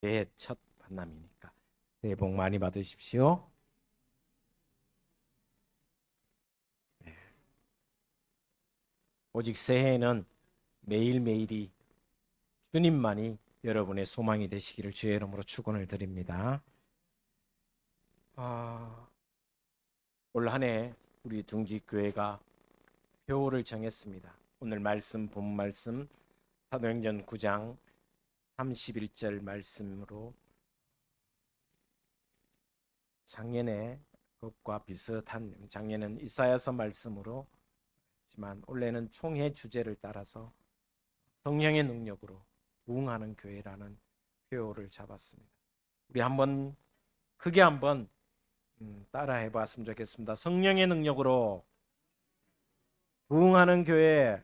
새해 첫 만남이니까 새해 복 많이 받으십시오. 네. 오직 새해에는 매일매일이 주님만이 여러분의 소망이 되시기를 주의 이름으로 축원을 드립니다. 올 한 해 우리 둥지교회가 표를 정했습니다. 오늘 본 말씀 사도행전 9장 31절 말씀으로 작년에 그것과 비슷한 작년은 이사야서 말씀으로 지만 올해는 총회 주제를 따라서 성령의 능력으로 부흥하는 교회라는 표를 잡았습니다. 우리 한번 크게 한번 따라 해봤으면 좋겠습니다. 성령의 능력으로 부흥하는 교회.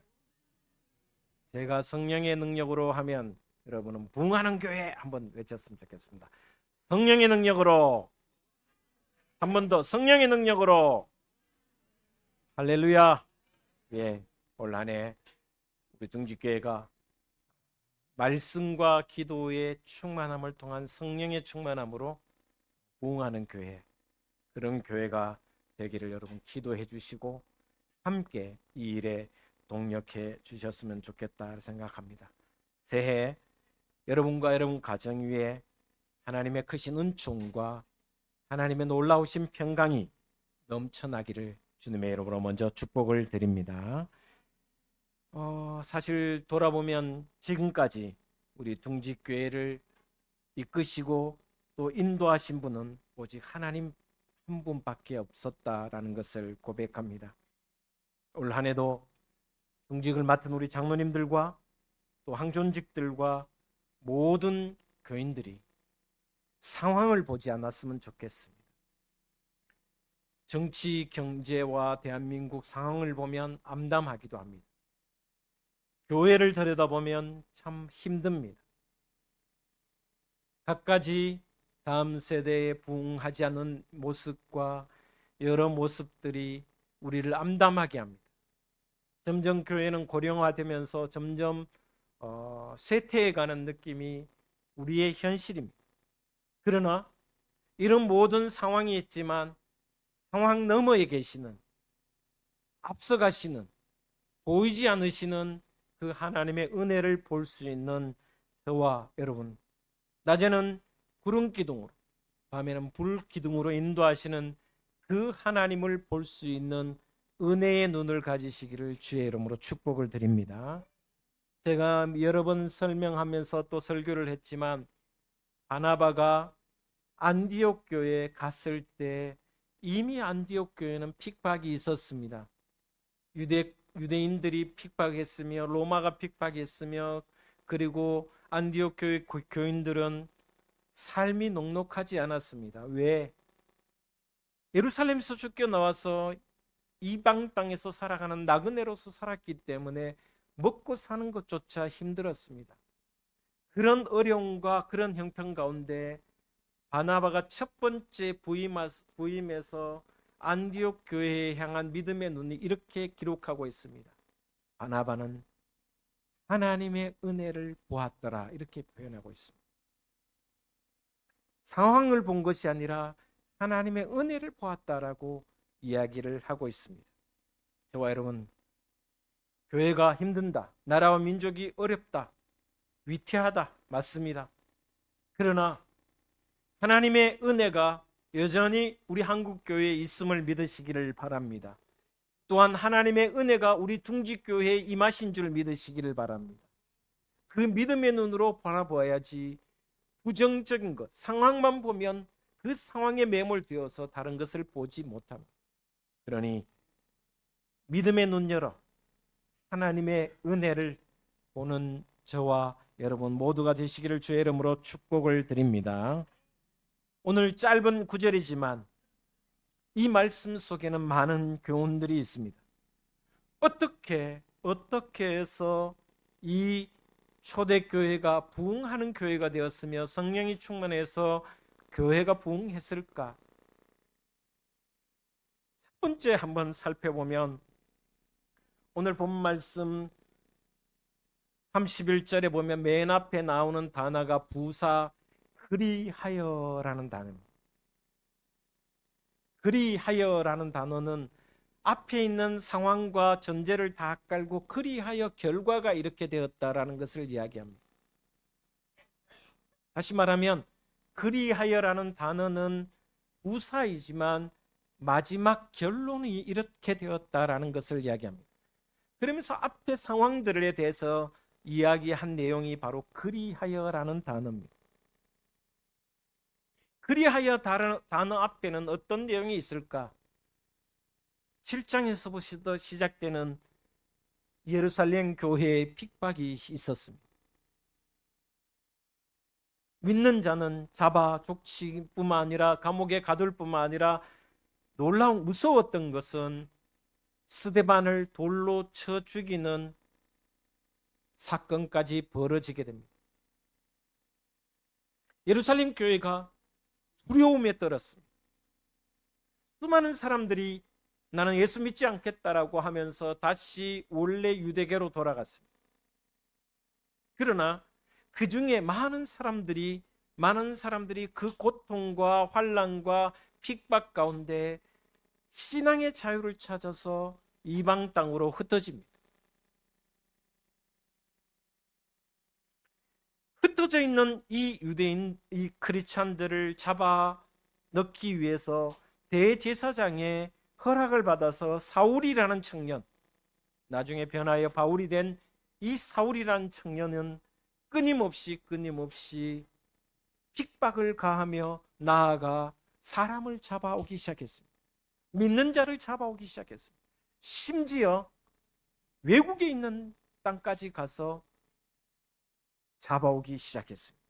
제가 성령의 능력으로 하면 여러분은 부흥하는 교회 한번 외쳤으면 좋겠습니다. 성령의 능력으로. 한 번 더 성령의 능력으로. 할렐루야. 예, 올 한 해 우리 둥지교회가 말씀과 기도의 충만함을 통한 성령의 충만함으로 부흥하는 교회, 그런 교회가 되기를 여러분 기도해 주시고 함께 이 일에 동력해 주셨으면 좋겠다 생각합니다. 새해 여러분과 여러분 가정 위에 하나님의 크신 은총과 하나님의 놀라우신 평강이 넘쳐나기를 주님의 이름으로 먼저 축복을 드립니다. 사실 돌아보면 지금까지 우리 둥지교회를 이끄시고 또 인도하신 분은 오직 하나님 한 분밖에 없었다라는 것을 고백합니다. 올 한 해도 중직을 맡은 우리 장로님들과 또 항존직들과 모든 교인들이 상황을 보지 않았으면 좋겠습니다. 정치, 경제와 대한민국 상황을 보면 암담하기도 합니다. 교회를 들여다보면 참 힘듭니다. 갖가지 다음 세대에 부응하지 않은 모습과 여러 모습들이 우리를 암담하게 합니다. 점점 교회는 고령화되면서 점점 쇠퇴해가는 느낌이 우리의 현실입니다. 그러나 이런 모든 상황이 있지만 상황 너머에 계시는, 앞서가시는, 보이지 않으시는 그 하나님의 은혜를 볼 수 있는 저와 여러분, 낮에는 구름 기둥으로, 밤에는 불 기둥으로 인도하시는 그 하나님을 볼 수 있는 은혜의 눈을 가지시기를 주의 이름으로 축복을 드립니다. 제가 여러 번 설명하면서 또 설교를 했지만 바나바가 안디옥 교회에 갔을 때 이미 안디옥 교회는 핍박이 있었습니다. 유대인들이 핍박했으며 로마가 핍박했으며 그리고 안디옥 교회 교인들은 삶이 녹록하지 않았습니다. 왜? 예루살렘에서 쫓겨나와서 이방 땅에서 살아가는 나그네로서 살았기 때문에 먹고 사는 것조차 힘들었습니다. 그런 어려움과 그런 형편 가운데 바나바가 첫 번째 부임해서 안디옥 교회에 향한 믿음의 눈이 이렇게 기록하고 있습니다. 바나바는 하나님의 은혜를 보았더라, 이렇게 표현하고 있습니다. 상황을 본 것이 아니라 하나님의 은혜를 보았다라고 이야기를 하고 있습니다. 저와 여러분, 교회가 힘든다, 나라와 민족이 어렵다, 위태하다, 맞습니다. 그러나 하나님의 은혜가 여전히 우리 한국교회에 있음을 믿으시기를 바랍니다. 또한 하나님의 은혜가 우리 둥지교회에 임하신 줄 믿으시기를 바랍니다. 그 믿음의 눈으로 바라보아야지 부정적인 것, 상황만 보면 그 상황에 매몰되어서 다른 것을 보지 못합니다. 그러니 믿음의 눈 열어 하나님의 은혜를 보는 저와 여러분 모두가 되시기를 주의 이름으로 축복을 드립니다. 오늘 짧은 구절이지만 이 말씀 속에는 많은 교훈들이 있습니다. 어떻게 해서 이 초대교회가 부흥하는 교회가 되었으며 성령이 충만해서 교회가 부흥했을까? 첫 번째 한번 살펴보면 오늘 본 말씀 31절에 보면 맨 앞에 나오는 단어가 부사 그리하여라는 단어입니다. 그리하여라는 단어는 앞에 있는 상황과 전제를 다 깔고 그리하여 결과가 이렇게 되었다라는 것을 이야기합니다. 다시 말하면 그리하여라는 단어는 부사이지만 마지막 결론이 이렇게 되었다라는 것을 이야기합니다. 그러면서 앞에 상황들에 대해서 이야기한 내용이 바로 그리하여라는 단어입니다. 그리하여 단어 앞에는 어떤 내용이 있을까? 7장에서부터 시작되는 예루살렘 교회의 핍박이 있었습니다. 믿는 자는 잡아 족치뿐만 아니라 감옥에 가둘 뿐만 아니라 무서웠던 것은 스데반을 돌로 쳐 죽이는 사건까지 벌어지게 됩니다. 예루살렘 교회가 두려움에 떨었습니다. 수많은 사람들이 나는 예수 믿지 않겠다라고 하면서 다시 원래 유대교로 돌아갔습니다. 그러나 그 중에 많은 사람들이 그 고통과 환난과 핍박 가운데 신앙의 자유를 찾아서 이방 땅으로 흩어집니다. 흩어져 있는 이 유대인, 이 크리스찬들을 잡아 넣기 위해서 대제사장의 허락을 받아서 사울이라는 청년, 나중에 변하여 바울이 된 이 사울이라는 청년은 끊임없이 핍박을 가하며 나아가 사람을 잡아오기 시작했습니다. 믿는 자를 잡아오기 시작했습니다. 심지어 외국에 있는 땅까지 가서 잡아오기 시작했습니다.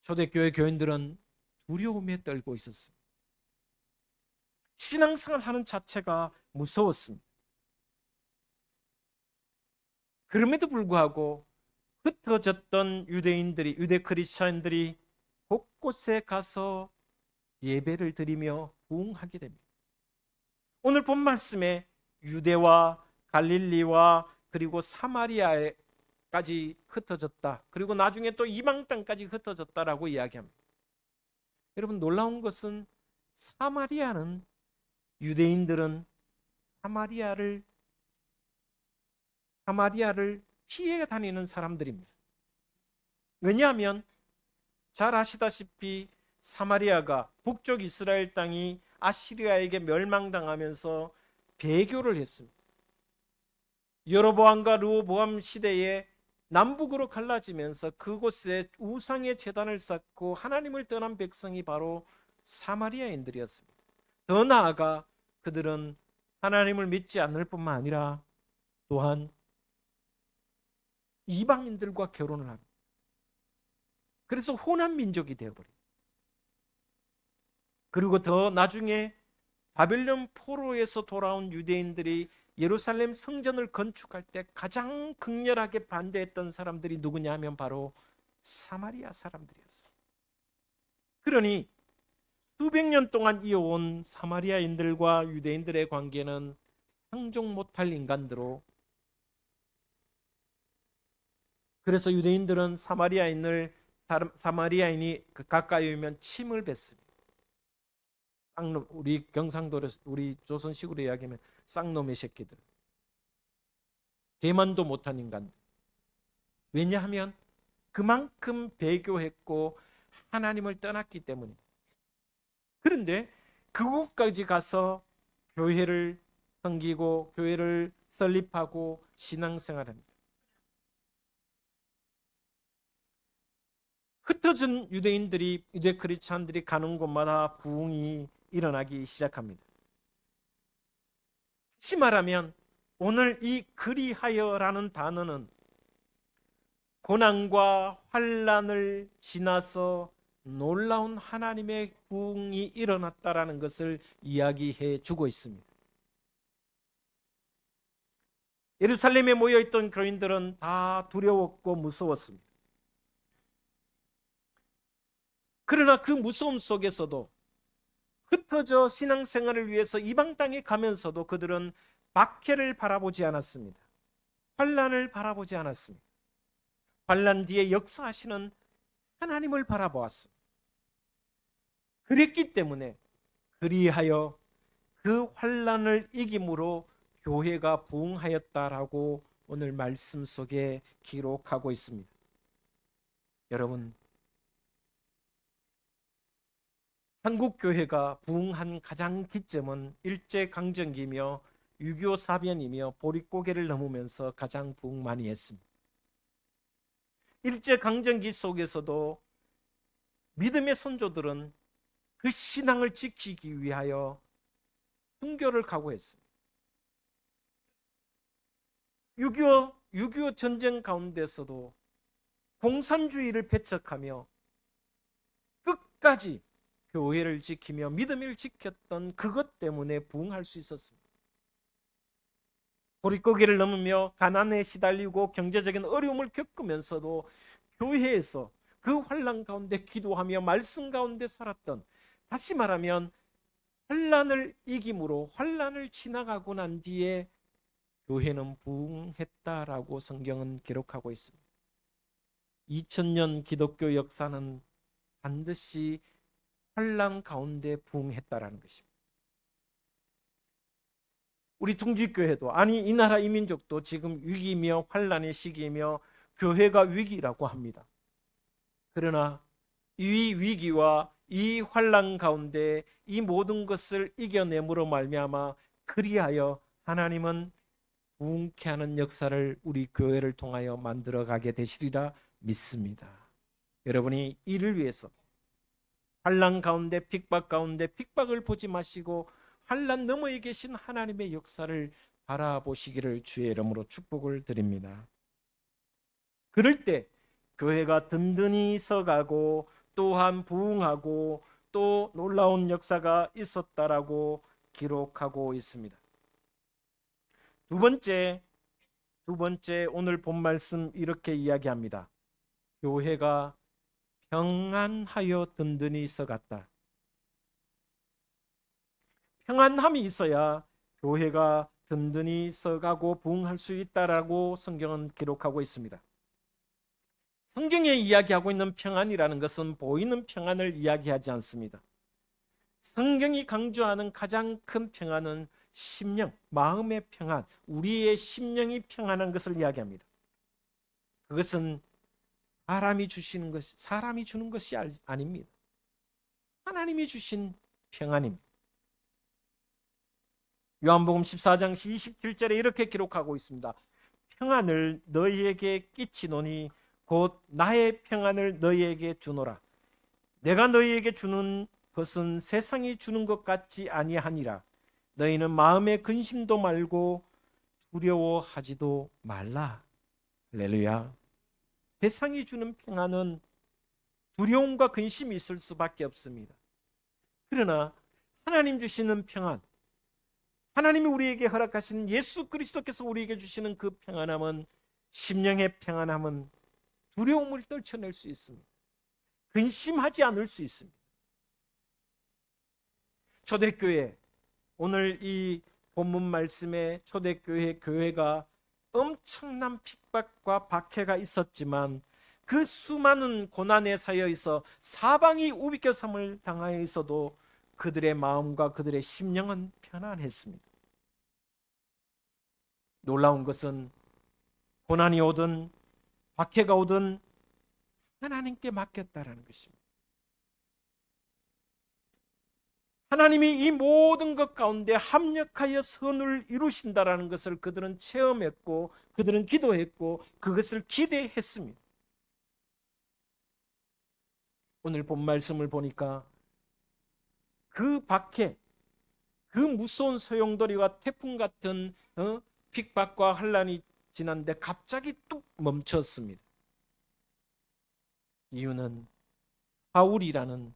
초대교회 교인들은 두려움에 떨고 있었습니다. 신앙생활 하는 자체가 무서웠습니다. 그럼에도 불구하고 흩어졌던 유대 크리스천들이 곳곳에 가서 예배를 드리며 부흥하게 됩니다. 오늘 본 말씀에 유대와 갈릴리와 그리고 사마리아까지 흩어졌다. 그리고 나중에 또 이방 땅까지 흩어졌다라고 이야기합니다. 여러분, 놀라운 것은 유대인들은 사마리아를 피해 다니는 사람들입니다. 왜냐하면 잘 아시다시피 사마리아가 북쪽 이스라엘 땅이 아시리아에게 멸망당하면서 배교를 했습니다. 여로보암과 르호보암 시대에 남북으로 갈라지면서 그곳에 우상의 제단을 쌓고 하나님을 떠난 백성이 바로 사마리아인들이었습니다. 더 나아가 그들은 하나님을 믿지 않을 뿐만 아니라 또한 이방인들과 결혼을 합니다. 그래서 혼합 민족이 되어버립니다. 그리고 더 나중에 바벨론 포로에서 돌아온 유대인들이 예루살렘 성전을 건축할 때 가장 극렬하게 반대했던 사람들이 누구냐 하면 바로 사마리아 사람들이었어요. 그러니 수백 년 동안 이어온 사마리아인들과 유대인들의 관계는 상종 못할 인간들로, 그래서 유대인들은 사마리아인이 가까이 오면 침을 뱉습니다. 쌍놈, 우리 경상도로, 우리 조선식으로 이야기하면 쌍놈의 새끼들, 대만도 못한 인간들. 왜냐하면 그만큼 배교했고 하나님을 떠났기 때문입니다. 그런데 그곳까지 가서 교회를 섬기고 교회를 설립하고 신앙생활합니다. 흩어진 유대 크리스찬들이 가는 곳마다 부흥이 일어나기 시작합니다. 다시 말하면 오늘 이 그리하여라는 단어는 고난과 환난을 지나서 놀라운 하나님의 부흥이 일어났다라는 것을 이야기해 주고 있습니다. 예루살렘에 모여있던 교인들은 다 두려웠고 무서웠습니다. 그러나 그 무서움 속에서도 흩어져 신앙생활을 위해서 이방 땅에 가면서도 그들은 박해를 바라보지 않았습니다. 환난을 바라보지 않았습니다. 환난 뒤에 역사하시는 하나님을 바라보았습니다. 그랬기 때문에 그리하여 그 환난을 이김으로 교회가 부흥하였다라고 오늘 말씀 속에 기록하고 있습니다. 여러분, 한국 교회가 부흥한 가장 기점은 일제강점기며 6.25 사변이며 보릿고개를 넘으면서 가장 부흥 많이 했습니다. 일제강점기 속에서도 믿음의 선조들은 그 신앙을 지키기 위하여 순교를 각오했습니다. 6.25 전쟁 가운데서도 공산주의를 배척하며 끝까지 교회를 지키며 믿음을 지켰던 그것 때문에 부흥할 수 있었습니다. 보릿고개를 넘으며 가난에 시달리고 경제적인 어려움을 겪으면서도 교회에서 그 환난 가운데 기도하며 말씀 가운데 살았던, 다시 말하면 환난을 이김으로 환난을 지나가고 난 뒤에 교회는 부흥했다라고 성경은 기록하고 있습니다. 2000년 기독교 역사는 반드시 환난 가운데 부흥했다라는 것입니다. 우리 둥지교회도, 아니 이 나라 이 민족도 지금 위기며 환난의 시기이며 교회가 위기라고 합니다. 그러나 이 위기와 이 환난 가운데 이 모든 것을 이겨냄으로 말미암아 그리하여 하나님은 부흥케 하는 역사를 우리 교회를 통하여 만들어가게 되시리라 믿습니다. 여러분이 이를 위해서 환난 가운데 핍박 가운데 핍박을 보지 마시고 환난 너머에 계신 하나님의 역사를 바라보시기를 주의 이름으로 축복을 드립니다. 그럴 때 교회가 든든히 서가고 또한 부흥하고 또 놀라운 역사가 있었다라고 기록하고 있습니다. 두 번째 오늘 본 말씀 이렇게 이야기합니다. 교회가 평안하여 든든히 서갔다. 평안함이 있어야 교회가 든든히 서가고 부흥할 수 있다라고 성경은 기록하고 있습니다. 성경에 이야기하고 있는 평안이라는 것은 보이는 평안을 이야기하지 않습니다. 성경이 강조하는 가장 큰 평안은 심령, 마음의 평안, 우리의 심령이 평안한 것을 이야기합니다. 그것은 사람이 주시는 것이, 사람이 주는 것이 아닙니다. 하나님이 주신 평안입니다. 요한복음 14장 27절에 이렇게 기록하고 있습니다. 평안을 너희에게 끼치노니 곧 나의 평안을 너희에게 주노라. 내가 너희에게 주는 것은 세상이 주는 것 같지 아니하니라. 너희는 마음의 근심도 말고 두려워하지도 말라. 할렐루야. 세상이 주는 평안은 두려움과 근심이 있을 수밖에 없습니다. 그러나 하나님 주시는 평안, 하나님이 우리에게 허락하신 예수 그리스도께서 우리에게 주시는 그 평안함은, 심령의 평안함은 두려움을 떨쳐낼 수 있습니다. 근심하지 않을 수 있습니다. 초대교회, 오늘 이 본문 말씀에 초대교회 교회가 엄청난 핍박과 박해가 있었지만 그 수많은 고난에 사여 있어 사방이 우비겨 삼을 당하여 있어도 그들의 마음과 그들의 심령은 편안했습니다. 놀라운 것은 고난이 오든 박해가 오든 하나님께 맡겼다라는 것입니다. 하나님이 이 모든 것 가운데 합력하여 선을 이루신다라는 것을 그들은 체험했고 그들은 기도했고 그것을 기대했습니다. 오늘 본 말씀을 보니까 그 박해, 그 무서운 소용돌이와 태풍 같은 핍박과 환난이 지났는데 갑자기 뚝 멈췄습니다. 이유는 사울이라는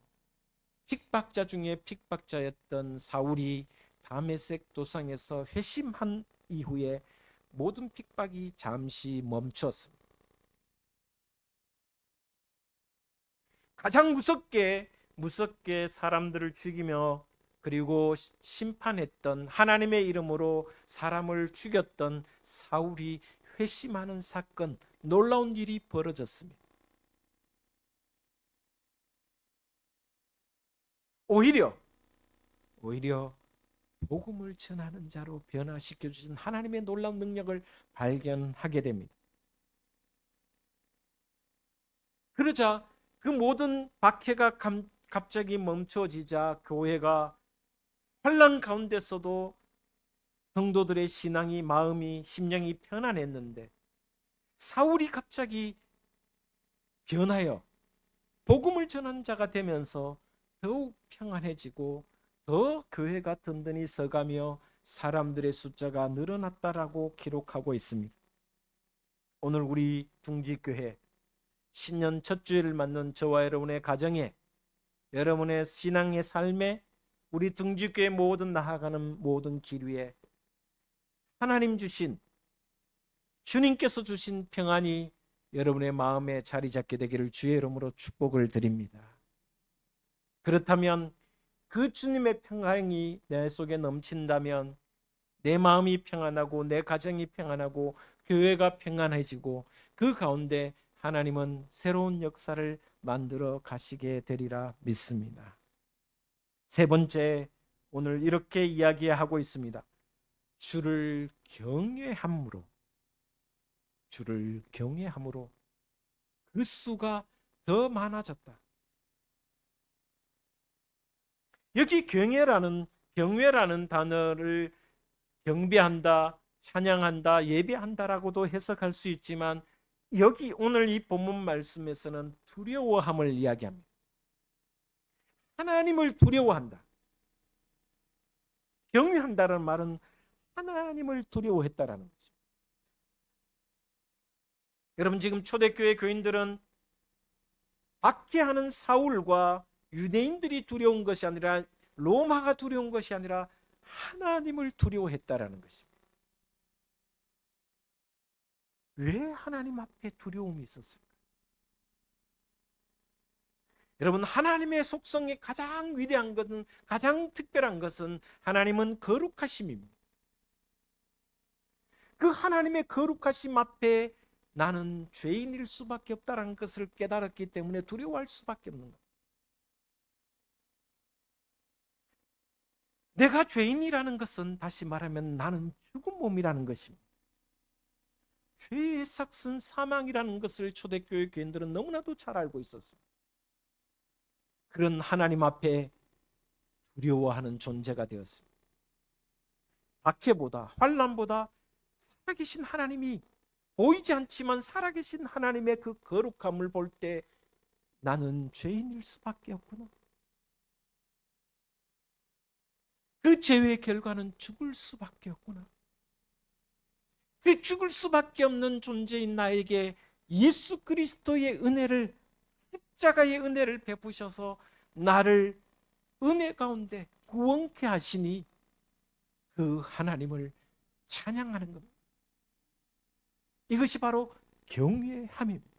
핍박자 중에 핍박자였던 사울이 다메섹 도상에서 회심한 이후에 모든 핍박이 잠시 멈췄습니다. 가장 무섭게 사람들을 죽이며 그리고 심판했던, 하나님의 이름으로 사람을 죽였던 사울이 회심하는 사건, 놀라운 일이 벌어졌습니다. 오히려 복음을 전하는 자로 변화시켜 주신 하나님의 놀라운 능력을 발견하게 됩니다. 그러자 그 모든 박해가 갑자기 멈춰지자 교회가 환난 가운데서도 성도들의 신앙이, 마음이, 심령이 편안했는데 사울이 갑자기 변하여 복음을 전하는 자가 되면서 더욱 평안해지고 더 교회가 든든히 서가며 사람들의 숫자가 늘어났다라고 기록하고 있습니다. 오늘 우리 둥지교회 신년 첫 주일을 맞는 저와 여러분의 가정에, 여러분의 신앙의 삶에, 우리 둥지교회 모든 나아가는 모든 길 위에 하나님 주신, 주님께서 주신 평안이 여러분의 마음에 자리 잡게 되기를 주의 이름으로 축복을 드립니다. 그렇다면 그 주님의 평안이 내 속에 넘친다면 내 마음이 평안하고 내 가정이 평안하고 교회가 평안해지고 그 가운데 하나님은 새로운 역사를 만들어 가시게 되리라 믿습니다. 세 번째, 오늘 이렇게 이야기하고 있습니다. 주를 경외함으로 그 수가 더 많아졌다. 여기 경외라는 단어를 경배한다, 찬양한다, 예배한다라고도 해석할 수 있지만 여기 오늘 이 본문 말씀에서는 두려워함을 이야기합니다. 하나님을 두려워한다. 경외한다는 말은 하나님을 두려워했다라는 거죠. 여러분, 지금 초대교회 교인들은 박해하는 사울과 유대인들이 두려운 것이 아니라, 로마가 두려운 것이 아니라 하나님을 두려워했다라는 것입니다. 왜 하나님 앞에 두려움이 있었을까? 여러분, 하나님의 속성의 가장 위대한 것은, 가장 특별한 것은 하나님은 거룩하심입니다. 그 하나님의 거룩하심 앞에 나는 죄인일 수밖에 없다는 것을 깨달았기 때문에 두려워할 수밖에 없는 거예요. 내가 죄인이라는 것은 다시 말하면 나는 죽은 몸이라는 것입니다. 죄의 삭은 사망이라는 것을 초대교회 교인들은 너무나도 잘 알고 있었어요. 그런 하나님 앞에 두려워하는 존재가 되었습니다. 박해보다, 환난보다 살아계신 하나님이, 보이지 않지만 살아계신 하나님의 그 거룩함을 볼 때 나는 죄인일 수밖에 없구나. 그 죄의 결과는 죽을 수밖에 없구나. 그 죽을 수밖에 없는 존재인 나에게 예수 그리스도의 은혜를, 십자가의 은혜를 베푸셔서 나를 은혜 가운데 구원케 하시니 그 하나님을 찬양하는 겁니다. 이것이 바로 경외함입니다.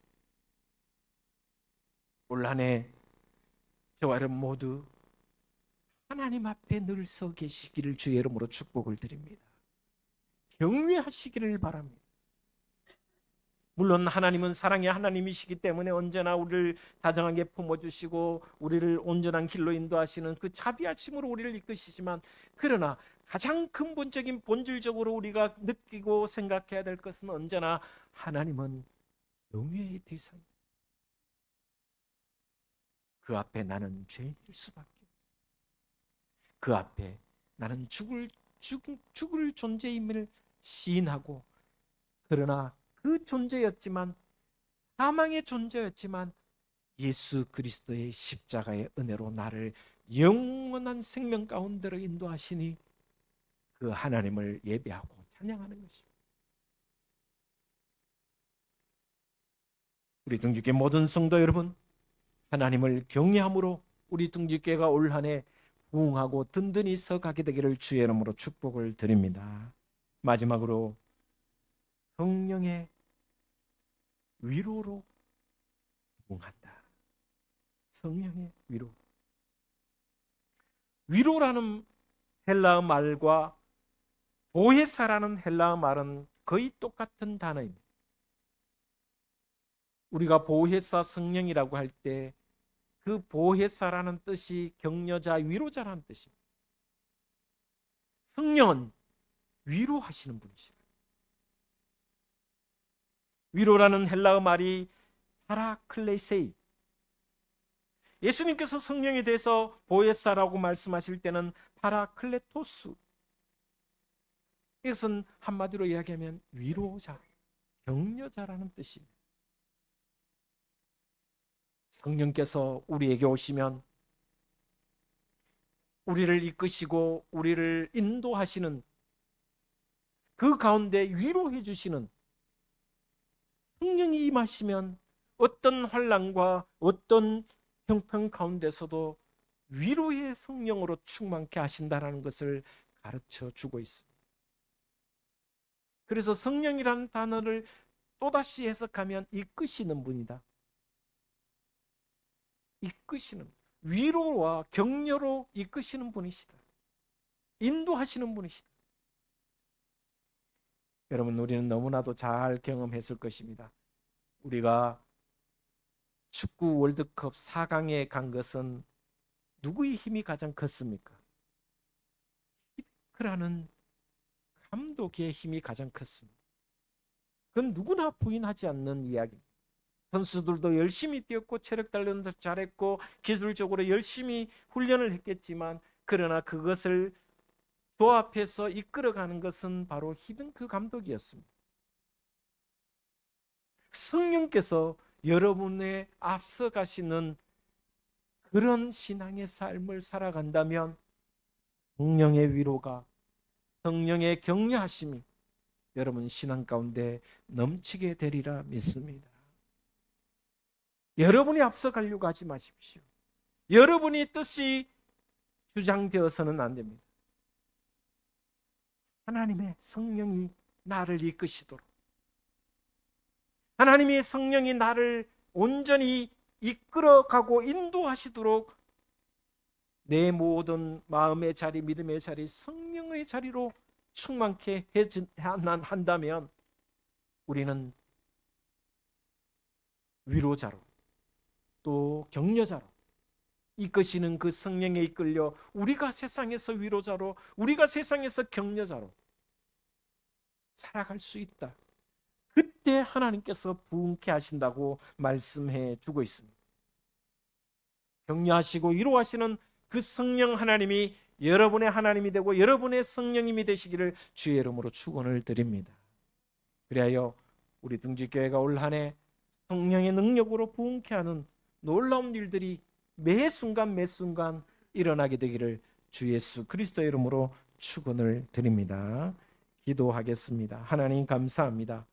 올 한 해 저와 여러분 모두 하나님 앞에 늘 서 계시기를 주의 이름으로 축복을 드립니다. 경외하시기를 바랍니다. 물론 하나님은 사랑의 하나님이시기 때문에 언제나 우리를 다정하게 품어주시고 우리를 온전한 길로 인도하시는 그 자비하심으로 우리를 이끄시지만, 그러나 가장 근본적인 본질적으로 우리가 느끼고 생각해야 될 것은 언제나 하나님은 경외의 대상입니다. 그 앞에 나는 죄인일 수밖에 없어요. 그 앞에 나는 죽을 존재임을 시인하고, 그러나 그 존재였지만, 사망의 존재였지만 예수 그리스도의 십자가의 은혜로 나를 영원한 생명 가운데로 인도하시니 그 하나님을 예배하고 찬양하는 것입니다. 우리 둥지교회 모든 성도 여러분, 하나님을 경외함으로 우리 둥지교회가 올 한 해 부흥하고 든든히 서가게 되기를 주의 이름으로 축복을 드립니다. 마지막으로 성령의 위로로 부흥한다. 성령의 위로. 위로라는 헬라어 말과 보혜사라는 헬라어 말은 거의 똑같은 단어입니다. 우리가 보혜사 성령이라고 할 때 그 보혜사라는 뜻이 격려자, 위로자라는 뜻입니다. 성령은 위로하시는 분이시다. 위로라는 헬라어 말이 파라클레세이. 예수님께서 성령에 대해서 보혜사라고 말씀하실 때는 파라클레토스. 이것은 한마디로 이야기하면 위로자, 격려자라는 뜻입니다. 성령께서 우리에게 오시면 우리를 이끄시고 우리를 인도하시는, 그 가운데 위로해 주시는, 성령이 임하시면 어떤 환난과 어떤 형편 가운데서도 위로의 성령으로 충만케 하신다는 것을 가르쳐 주고 있습니다. 그래서 성령이라는 단어를 또다시 해석하면 이끄시는 분이다. 이끄시는, 위로와 격려로 이끄시는 분이시다. 인도하시는 분이시다. 여러분, 우리는 너무나도 잘 경험했을 것입니다. 우리가 축구 월드컵 4강에 간 것은 누구의 힘이 가장 컸습니까? 히데크라는 감독의 힘이 가장 컸습니다. 그건 누구나 부인하지 않는 이야기입니다. 선수들도 열심히 뛰었고 체력 단련도 잘했고 기술적으로 열심히 훈련을 했겠지만, 그러나 그것을 조합해서 이끌어가는 것은 바로 히딩크 감독이었습니다. 성령께서 여러분의 앞서가시는 그런 신앙의 삶을 살아간다면 성령의 위로가, 성령의 격려하심이 여러분 신앙 가운데 넘치게 되리라 믿습니다. 여러분이 앞서가려고 하지 마십시오. 여러분이 뜻이 주장되어서는 안 됩니다. 하나님의 성령이 나를 이끄시도록, 하나님의 성령이 나를 온전히 이끌어가고 인도하시도록 내 모든 마음의 자리, 믿음의 자리, 성령의 자리로 충만케 한다면 우리는 위로자로 또 격려자로 이끄시는 그 성령에 이끌려 우리가 세상에서 위로자로, 우리가 세상에서 격려자로 살아갈 수 있다. 그때 하나님께서 부흥케 하신다고 말씀해 주고 있습니다. 격려하시고 위로하시는 그 성령 하나님이 여러분의 하나님이 되고 여러분의 성령님이 되시기를 주의 이름으로 축원을 드립니다. 그리하여 우리 등지교회가 올 한 해 성령의 능력으로 부흥케 하는 놀라운 일들이 매 순간 매 순간 일어나게 되기를 주 예수 그리스도의 이름으로 축원을 드립니다. 기도하겠습니다. 하나님 감사합니다.